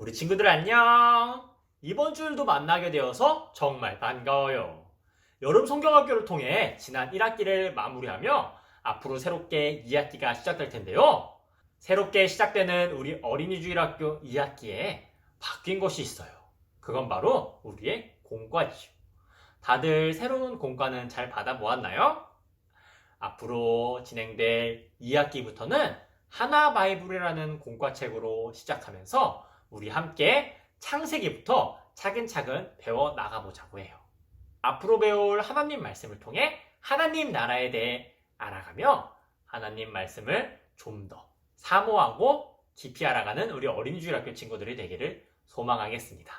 우리 친구들 안녕! 이번 주일도 만나게 되어서 정말 반가워요. 여름 성경학교를 통해 지난 1학기를 마무리하며 앞으로 새롭게 2학기가 시작될 텐데요. 새롭게 시작되는 우리 어린이주일학교 2학기에 바뀐 것이 있어요. 그건 바로 우리의 공과지요. 다들 새로운 공과는 잘 받아보았나요? 앞으로 진행될 2학기부터는 하나 바이블이라는 공과책으로 시작하면서 우리 함께 창세기부터 차근차근 배워 나가보자고 해요. 앞으로 배울 하나님 말씀을 통해 하나님 나라에 대해 알아가며 하나님 말씀을 좀 더 사모하고 깊이 알아가는 우리 어린이주일학교 친구들이 되기를 소망하겠습니다.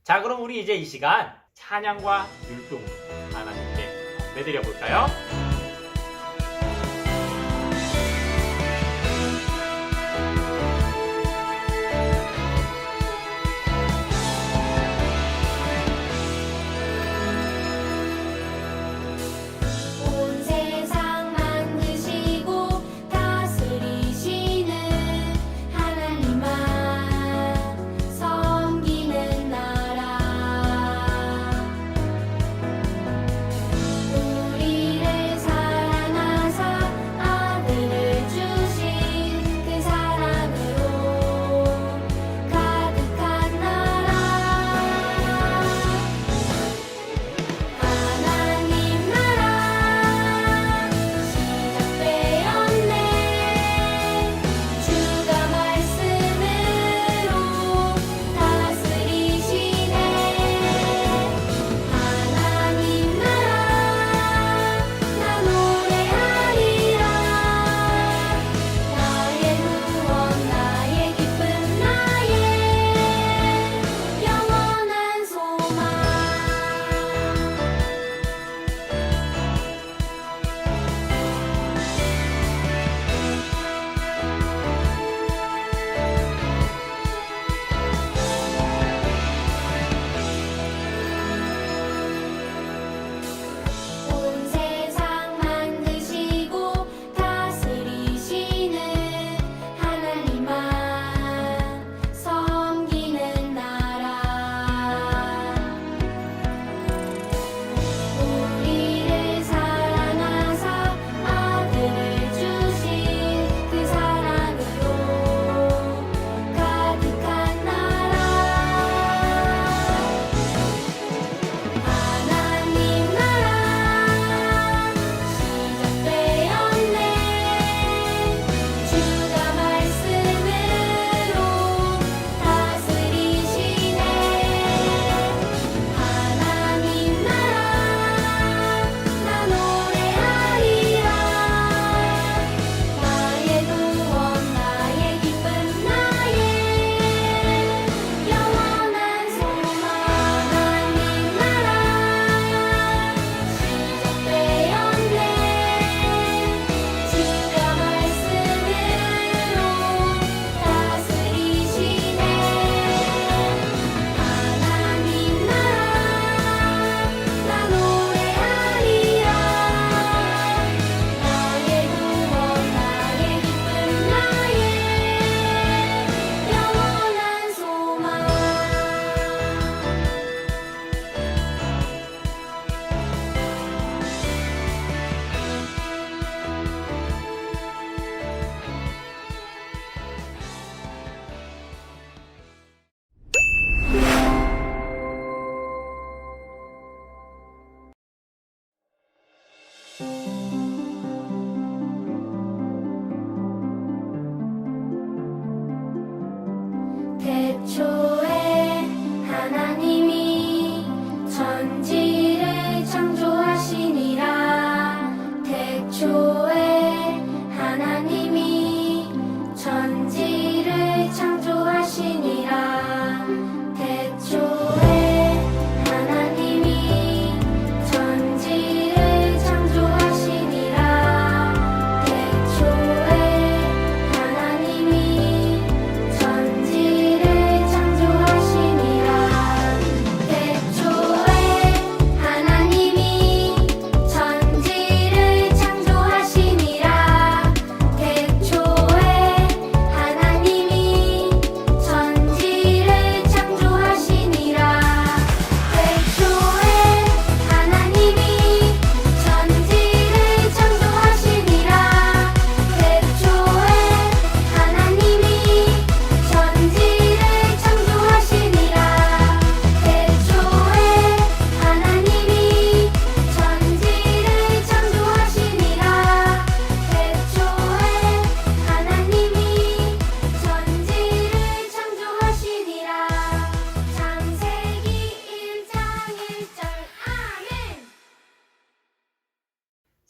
자, 그럼 우리 이제 이 시간 찬양과 율동으로 하나님께 예배드려 볼까요? 온 세상 만드시고 다스리시는 하나님만 섬기는 나라 우리를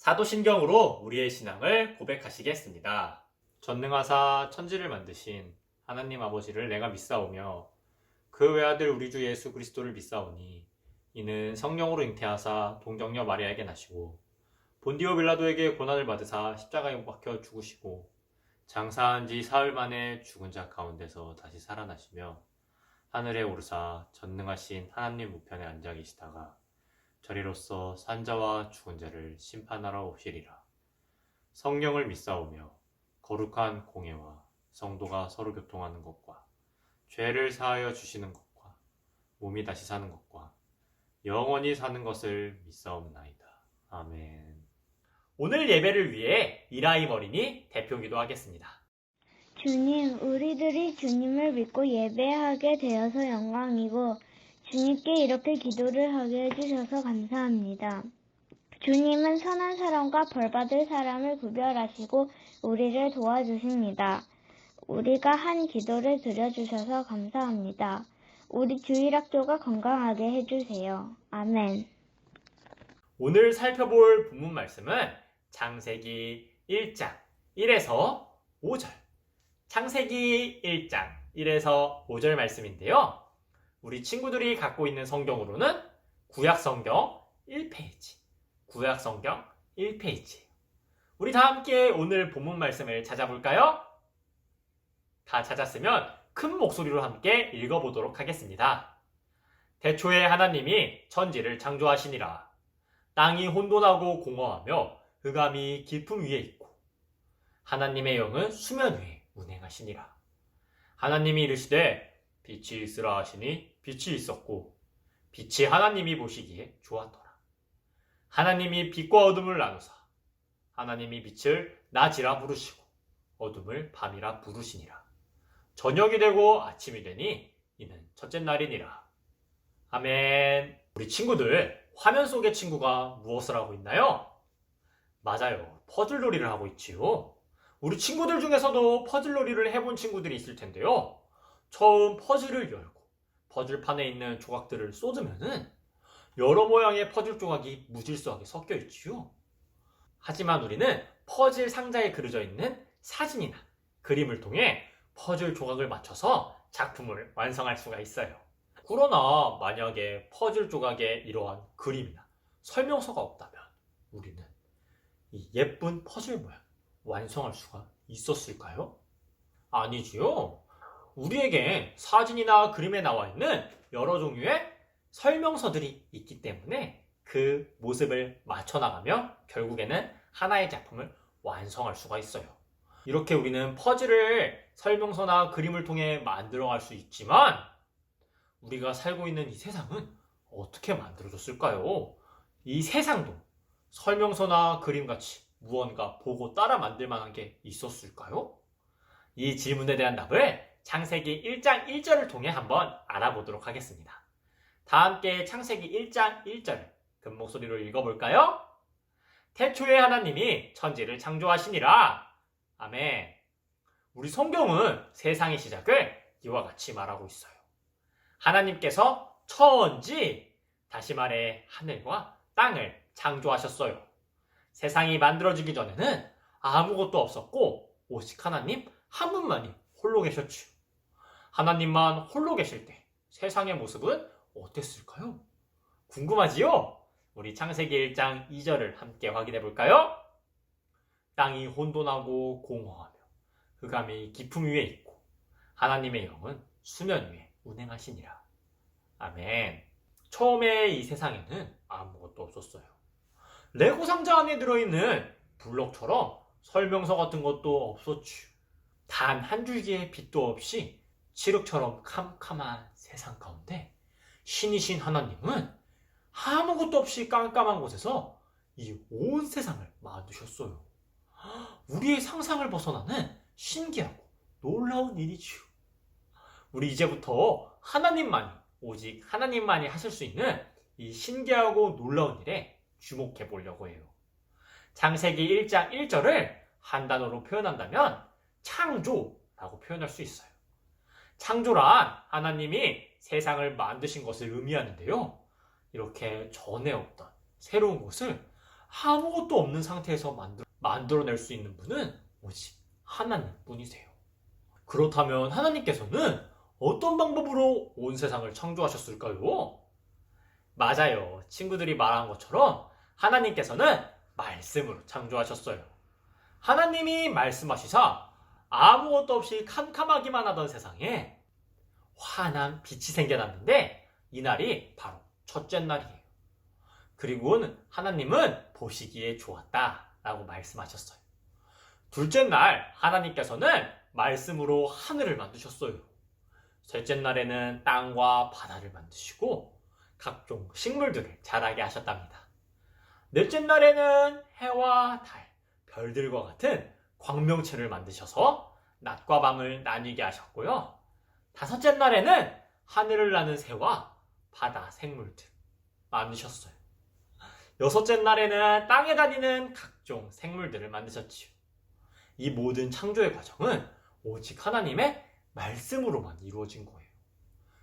사도신경으로 우리의 신앙을 고백하시겠습니다. 전능하사 천지를 만드신 하나님 아버지를 내가 믿사오며 그 외아들 우리 주 예수 그리스도를 믿사오니 이는 성령으로 잉태하사 동정녀 마리아에게 나시고 본디오 빌라도에게 고난을 받으사 십자가에 못 박혀 죽으시고 장사한 지 사흘 만에 죽은 자 가운데서 다시 살아나시며 하늘에 오르사 전능하신 하나님 우편에 앉아 계시다가 저리로서 산자와 죽은 자를 심판하러 오시리라. 성령을 믿사오며 거룩한 공예와 성도가 서로 교통하는 것과 죄를 사하여 주시는 것과 몸이 다시 사는 것과 영원히 사는 것을 믿사옵나이다. 아멘. 오늘 예배를 위해 이라임 어린이 대표기도 하겠습니다. 주님, 우리들이 주님을 믿고 예배하게 되어서 영광이고 주님께 이렇게 기도를 하게 해주셔서 감사합니다. 주님은 선한 사람과 벌받을 사람을 구별하시고 우리를 도와주십니다. 우리가 한 기도를 들려주셔서 감사합니다. 우리 주일학교가 건강하게 해주세요. 아멘. 오늘 살펴볼 본문 말씀은 창세기 1장 1에서 5절, 창세기 1장 1에서 5절 말씀인데요. 우리 친구들이 갖고 있는 성경으로는 구약성경 1페이지, 구약성경 1페이지예요. 우리 다 함께 오늘 본문 말씀을 찾아볼까요? 다 찾았으면 큰 목소리로 함께 읽어보도록 하겠습니다. 태초에 하나님이 천지를 창조하시니라. 땅이 혼돈하고 공허하며 흑암이 깊음 위에 있고 하나님의 영은 수면 위에 운행하시니라. 하나님이 이르시되 빛이 있으라 하시니 빛이 있었고 빛이 하나님이 보시기에 좋았더라. 하나님이 빛과 어둠을 나누사 하나님이 빛을 낮이라 부르시고 어둠을 밤이라 부르시니라. 저녁이 되고 아침이 되니 이는 첫째 날이니라. 아멘. 우리 친구들, 화면 속의 친구가 무엇을 하고 있나요? 맞아요. 퍼즐놀이를 하고 있지요. 우리 친구들 중에서도 퍼즐놀이를 해본 친구들이 있을 텐데요. 처음 퍼즐을 열고 퍼즐판에 있는 조각들을 쏟으면은 여러 모양의 퍼즐 조각이 무질서하게 섞여 있지요. 하지만 우리는 퍼즐 상자에 그려져 있는 사진이나 그림을 통해 퍼즐 조각을 맞춰서 작품을 완성할 수가 있어요. 그러나 만약에 퍼즐 조각에 이러한 그림이나 설명서가 없다면 우리는 이 예쁜 퍼즐 모양 완성할 수가 있었을까요? 아니지요. 우리에게 사진이나 그림에 나와 있는 여러 종류의 설명서들이 있기 때문에 그 모습을 맞춰나가며 결국에는 하나의 작품을 완성할 수가 있어요. 이렇게 우리는 퍼즐을 설명서나 그림을 통해 만들어갈 수 있지만 우리가 살고 있는 이 세상은 어떻게 만들어졌을까요? 이 세상도 설명서나 그림같이 무언가 보고 따라 만들 만한 게 있었을까요? 이 질문에 대한 답을 창세기 1장 1절을 통해 한번 알아보도록 하겠습니다. 다 함께 창세기 1장 1절 큰 목소리로 읽어볼까요? 태초에 하나님이 천지를 창조하시니라. 아멘. 우리 성경은 세상의 시작을 이와 같이 말하고 있어요. 하나님께서 천지, 다시 말해 하늘과 땅을 창조하셨어요. 세상이 만들어지기 전에는 아무것도 없었고 오직 하나님 한 분만이 홀로 계셨죠. 하나님만 홀로 계실 때 세상의 모습은 어땠을까요? 궁금하지요? 우리 창세기 1장 2절을 함께 확인해 볼까요? 땅이 혼돈하고 공허하며 흑암이 깊음 위에 있고 하나님의 영은 수면 위에 운행하시니라. 아멘. 처음에 이 세상에는 아무것도 없었어요. 레고 상자 안에 들어있는 블록처럼 설명서 같은 것도 없었죠. 단 한 줄기의 빛도 없이 칠흑처럼 캄캄한 세상 가운데 신이신 하나님은 아무것도 없이 깜깜한 곳에서 이 온 세상을 만드셨어요. 우리의 상상을 벗어나는 신기하고 놀라운 일이지요. 우리 이제부터 하나님만이, 오직 하나님만이 하실 수 있는 이 신기하고 놀라운 일에 주목해 보려고 해요. 창세기 1장 1절을 한 단어로 표현한다면 창조라고 표현할 수 있어요. 창조란 하나님이 세상을 만드신 것을 의미하는데요. 이렇게 전에 없던 새로운 것을 아무것도 없는 상태에서 만들어낼 수 있는 분은 오직 하나님 뿐이세요. 그렇다면 하나님께서는 어떤 방법으로 온 세상을 창조하셨을까요? 맞아요. 친구들이 말한 것처럼 하나님께서는 말씀으로 창조하셨어요. 하나님이 말씀하시사 아무것도 없이 캄캄하기만 하던 세상에 환한 빛이 생겨났는데 이날이 바로 첫째 날이에요. 그리고는 하나님은 보시기에 좋았다라고 말씀하셨어요. 둘째 날 하나님께서는 말씀으로 하늘을 만드셨어요. 셋째 날에는 땅과 바다를 만드시고 각종 식물들을 자라게 하셨답니다. 넷째 날에는 해와 달, 별들과 같은 광명체를 만드셔서 낮과 밤을 나뉘게 하셨고요. 다섯째 날에는 하늘을 나는 새와 바다 생물들 만드셨어요. 여섯째 날에는 땅에 다니는 각종 생물들을 만드셨지요. 이 모든 창조의 과정은 오직 하나님의 말씀으로만 이루어진 거예요.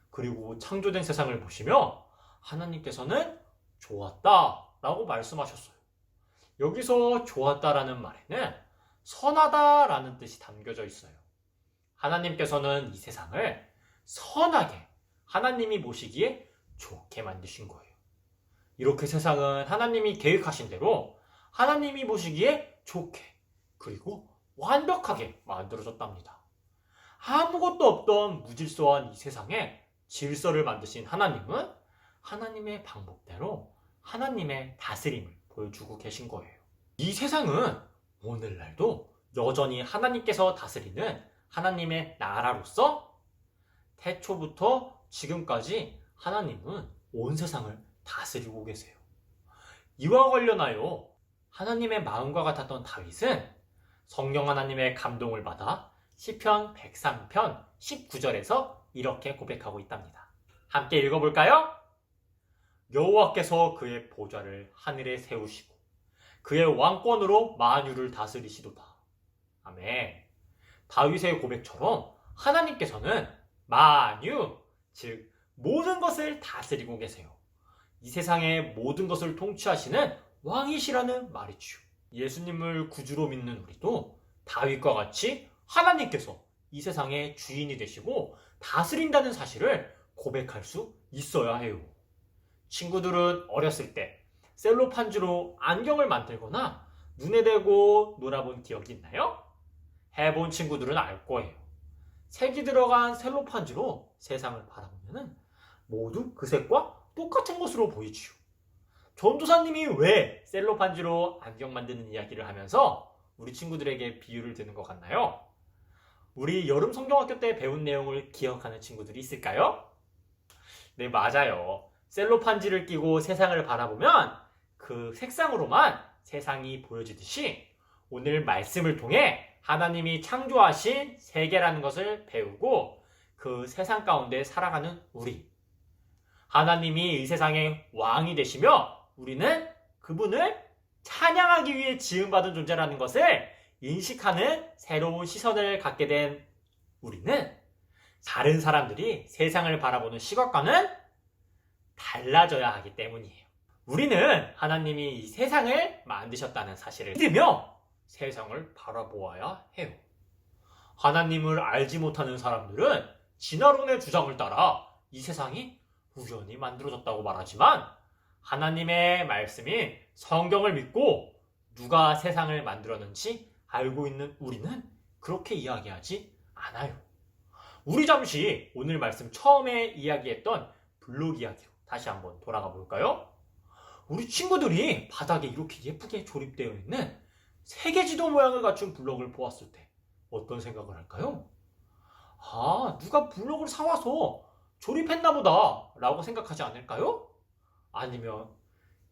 그리고 창조된 세상을 보시며 하나님께서는 좋았다라고 말씀하셨어요. 여기서 좋았다라는 말에는 선하다라는 뜻이 담겨져 있어요. 하나님께서는 이 세상을 선하게 하나님이 보시기에 좋게 만드신 거예요. 이렇게 세상은 하나님이 계획하신 대로 하나님이 보시기에 좋게 그리고 완벽하게 만들어졌답니다. 아무것도 없던 무질서한 이 세상에 질서를 만드신 하나님은 하나님의 방법대로 하나님의 다스림을 보여주고 계신 거예요. 이 세상은 오늘날도 여전히 하나님께서 다스리는 하나님의 나라로서 태초부터 지금까지 하나님은 온 세상을 다스리고 계세요. 이와 관련하여 하나님의 마음과 같았던 다윗은 성령 하나님의 감동을 받아 시편 103편 19절에서 이렇게 고백하고 있답니다. 함께 읽어볼까요? 여호와께서 그의 보좌를 하늘에 세우시고 그의 왕권으로 만유를 다스리시도다. 아멘. 다윗의 고백처럼 하나님께서는 만유, 즉 모든 것을 다스리고 계세요. 이 세상의 모든 것을 통치하시는 왕이시라는 말이죠. 예수님을 구주로 믿는 우리도 다윗과 같이 하나님께서 이 세상의 주인이 되시고 다스린다는 사실을 고백할 수 있어야 해요. 친구들은 어렸을 때 셀로판지로 안경을 만들거나 눈에 대고 놀아본 기억이 있나요? 해본 친구들은 알 거예요. 색이 들어간 셀로판지로 세상을 바라보면 모두 그 색과 똑같은 것으로 보이지요. 전도사님이 왜 셀로판지로 안경 만드는 이야기를 하면서 우리 친구들에게 비유를 드는 것 같나요? 우리 여름 성경학교 때 배운 내용을 기억하는 친구들이 있을까요? 네, 맞아요. 셀로판지를 끼고 세상을 바라보면 그 색상으로만 세상이 보여지듯이 오늘 말씀을 통해 하나님이 창조하신 세계라는 것을 배우고 그 세상 가운데 살아가는 우리. 하나님이 이 세상의 왕이 되시며 우리는 그분을 찬양하기 위해 지음받은 존재라는 것을 인식하는 새로운 시선을 갖게 된 우리는 다른 사람들이 세상을 바라보는 시각과는 달라져야 하기 때문이에요. 우리는 하나님이 이 세상을 만드셨다는 사실을 믿으며 세상을 바라보아야 해요. 하나님을 알지 못하는 사람들은 진화론의 주장을 따라 이 세상이 우연히 만들어졌다고 말하지만 하나님의 말씀인 성경을 믿고 누가 세상을 만들었는지 알고 있는 우리는 그렇게 이야기하지 않아요. 우리 잠시 오늘 말씀 처음에 이야기했던 블록 이야기로 다시 한번 돌아가 볼까요? 우리 친구들이 바닥에 이렇게 예쁘게 조립되어 있는 세계지도 모양을 갖춘 블록을 보았을 때 어떤 생각을 할까요? 아, 누가 블록을 사와서 조립했나 보다 라고 생각하지 않을까요? 아니면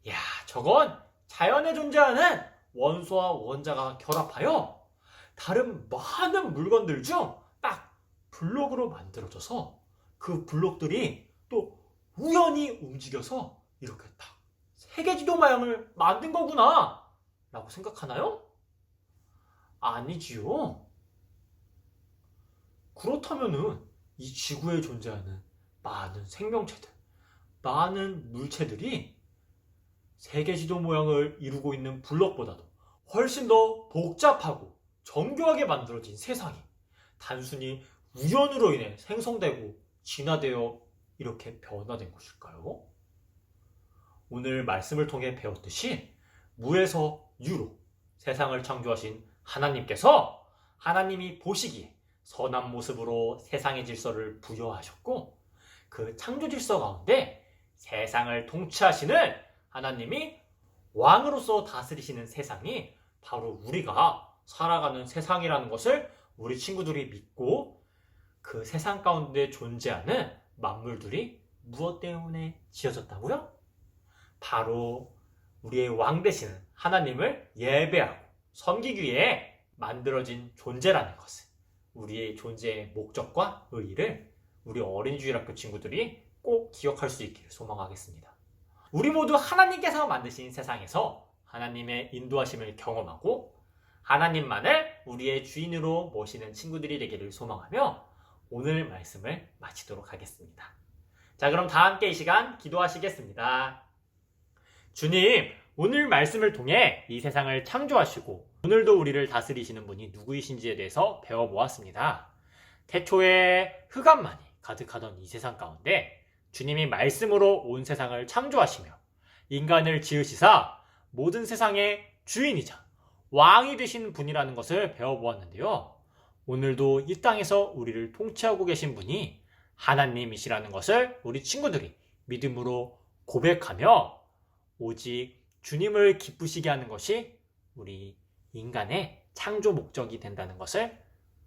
야, 저건 자연에 존재하는 원소와 원자가 결합하여 다른 많은 물건들 중 딱 블록으로 만들어져서 그 블록들이 또 우연히 움직여서 이렇게 딱 세계지도 모양을 만든 거구나 라고 생각하나요? 아니지요. 그렇다면은 이 지구에 존재하는 많은 생명체들, 많은 물체들이 세계 지도 모양을 이루고 있는 블럭보다도 훨씬 더 복잡하고 정교하게 만들어진 세상이 단순히 우연으로 인해 생성되고 진화되어 이렇게 변화된 것일까요? 오늘 말씀을 통해 배웠듯이 무에서 유로 세상을 창조하신 하나님께서 하나님이 보시기에 선한 모습으로 세상의 질서를 부여하셨고 그 창조 질서 가운데 세상을 통치하시는 하나님이 왕으로서 다스리시는 세상이 바로 우리가 살아가는 세상이라는 것을 우리 친구들이 믿고 그 세상 가운데 존재하는 만물들이 무엇 때문에 지어졌다고요? 바로 우리의 왕 되시는 하나님을 예배하고 섬기기 위해 만들어진 존재라는 것을, 우리의 존재의 목적과 의의를 우리 어린이주일학교 친구들이 꼭 기억할 수 있기를 소망하겠습니다. 우리 모두 하나님께서 만드신 세상에서 하나님의 인도하심을 경험하고 하나님만을 우리의 주인으로 모시는 친구들이 되기를 소망하며 오늘 말씀을 마치도록 하겠습니다. 자, 그럼 다 함께 이 시간 기도하시겠습니다. 주님, 오늘 말씀을 통해 이 세상을 창조하시고 오늘도 우리를 다스리시는 분이 누구이신지에 대해서 배워보았습니다. 태초에 흑암만이 가득하던 이 세상 가운데 주님이 말씀으로 온 세상을 창조하시며 인간을 지으시사 모든 세상의 주인이자 왕이 되신 분이라는 것을 배워보았는데요. 오늘도 이 땅에서 우리를 통치하고 계신 분이 하나님이시라는 것을 우리 친구들이 믿음으로 고백하며 오직 주님을 기쁘시게 하는 것이 우리 인간의 창조 목적이 된다는 것을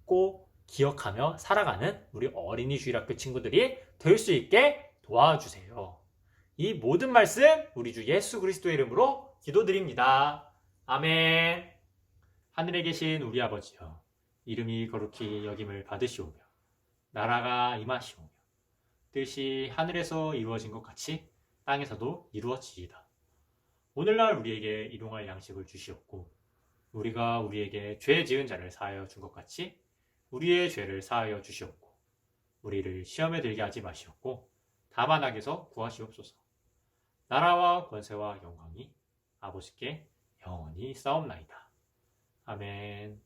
꼭 기억하며 살아가는 우리 어린이 주일학교 친구들이 될 수 있게 도와주세요. 이 모든 말씀 우리 주 예수 그리스도의 이름으로 기도드립니다. 아멘. 하늘에 계신 우리 아버지여, 이름이 거룩히 여김을 받으시오며 나라가 임하시오며 뜻이 하늘에서 이루어진 것 같이 땅에서도 이루어지이다. 오늘날 우리에게 일용할 양식을 주시옵고 우리가 우리에게 죄 지은 자를 사하여 준 것 같이 우리의 죄를 사하여 주시옵고 우리를 시험에 들게 하지 마시옵고 다만 악에서 구하시옵소서. 나라와 권세와 영광이 아버지께 영원히 싸움나이다. 아멘.